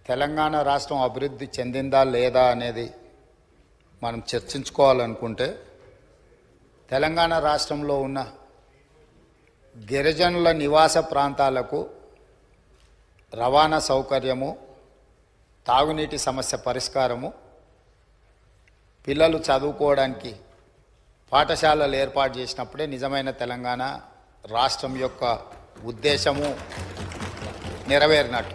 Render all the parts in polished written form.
తెలంగాణ రాష్ట్రం అభివృద్ధి చెందిందా లేదా అనేది మనం చర్చించుకోవాలనుకుంటే తెలంగాణ రాష్ట్రంలో ఉన్న గిరిజనుల నివాస ప్రాంతాలకు రవాణా సౌకర్యము, తాగునీటి సమస్య పరిష్కారము, పిల్లలు చదువుకోవడానికి పాఠశాలలు ఏర్పాటు చేసినప్పుడే నిజమైన తెలంగాణ రాష్ట్రం యొక్క ఉద్దేశము నెరవేరినట్టు.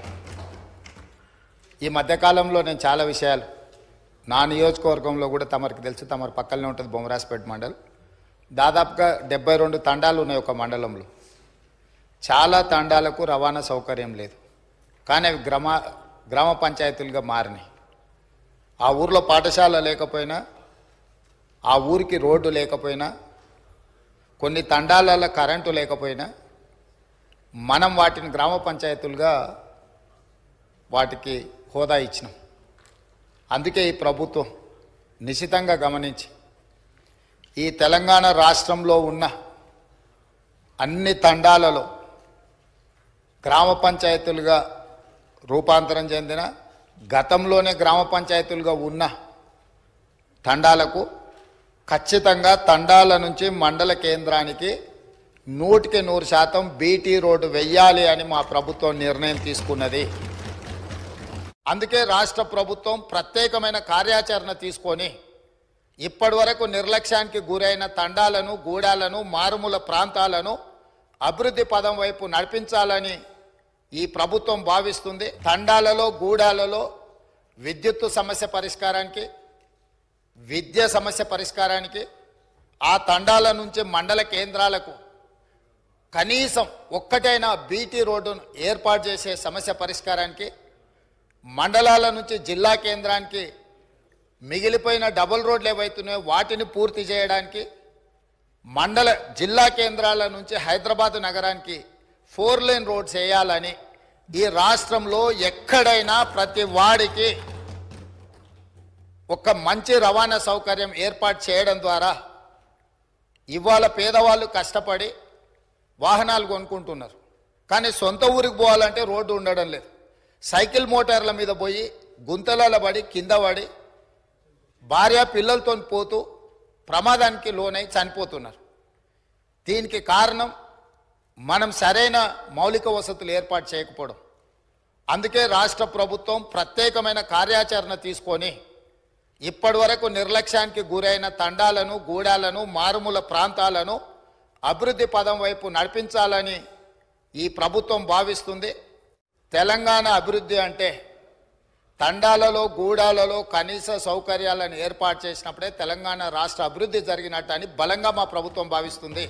ఈ మధ్యకాలంలో నేను చాలా విషయాలు నా నియోజకవర్గంలో కూడా తమరికి తెలుసు, తమరి పక్కనే ఉంటుంది బొమ్మరాజపేట మండలం. దాదాపుగా 72 తండాలు ఉన్నాయి ఒక మండలంలో. చాలా తండాలకు రవాణా సౌకర్యం లేదు, కానీ అవి గ్రామ పంచాయతీలుగా మారినాయి. ఆ ఊర్లో పాఠశాల లేకపోయినా, ఆ ఊరికి రోడ్డు లేకపోయినా, కొన్ని తండాలలో కరెంటు లేకపోయినా మనం వాటిని గ్రామ పంచాయతీలుగా వాటికి హోదా ఇచ్చినాం. అందుకే ఈ ప్రభుత్వం నిశితంగా గమనించి ఈ తెలంగాణ రాష్ట్రంలో ఉన్న అన్ని తండాలలో గ్రామ పంచాయతీలుగా రూపాంతరం చెందిన, గతంలోనే గ్రామ పంచాయతీలుగా ఉన్న తండాలకు ఖచ్చితంగా తండాల నుంచి మండల కేంద్రానికి 100% బీటీ రోడ్డు వెయ్యాలి అని మా ప్రభుత్వం నిర్ణయం తీసుకున్నది. అందుకే రాష్ట్ర ప్రభుత్వం ప్రత్యేకమైన కార్యాచరణ తీసుకొని ఇప్పటి వరకు నిర్లక్ష్యానికి గురైన తండాలను, గూడాలను, మారుమూల ప్రాంతాలను అభివృద్ధి పదం వైపు నడిపించాలని ఈ ప్రభుత్వం భావిస్తుంది. తండాలలో, గూడాలలో విద్యుత్తు సమస్య పరిష్కారానికి, విద్య సమస్య పరిష్కారానికి, ఆ తండాల నుంచి మండల కేంద్రాలకు కనీసం ఒక్కటైనా బీటీ రోడ్డును ఏర్పాటు చేసే సమస్య పరిష్కారానికి, మండలాల నుంచి జిల్లా కేంద్రానికి మిగిలిపోయిన డబుల్ రోడ్లు ఏవైతున్నాయో వాటిని పూర్తి చేయడానికి, జిల్లా కేంద్రాల నుంచి హైదరాబాద్ నగరానికి 4 లేన్ రోడ్స్ వేయాలని ఈ రాష్ట్రంలో ఎక్కడైనా ప్రతి వాడికి ఒక మంచి రవాణా సౌకర్యం ఏర్పాటు చేయడం ద్వారా ఇవాళ పేదవాళ్ళు కష్టపడి వాహనాలు కొనుక్కుంటున్నారు, కానీ సొంత ఊరికి పోవాలంటే రోడ్డు ఉండడం లేదు. సైకిల్ మోటార్ల మీద పోయి గుంతలలో పడి కింద పడి భార్య పిల్లలతో పోతూ ప్రమాదానికి లోనై చనిపోతున్నారు. దీనికి కారణం మనం సరైన మౌలిక వసతులు ఏర్పాటు చేయకపోవడం. అందుకే రాష్ట్ర ప్రభుత్వం ప్రత్యేకమైన కార్యాచరణ తీసుకొని ఇప్పటి వరకు నిర్లక్ష్యానికి గురైన తండాలను, గూడాలను, మారుమూల ప్రాంతాలను అభివృద్ధి పదం వైపు నడిపించాలని ఈ ప్రభుత్వం భావిస్తుంది. తెలంగాణ అభివృద్ధి అంటే తండాలలో, గూడాలలో కనీస సౌకర్యాలను ఏర్పాటు చేసినప్పుడే తెలంగాణ రాష్ట్ర అభివృద్ధి జరిగినట్టు అని బలంగా మా ప్రభుత్వం భావిస్తుంది.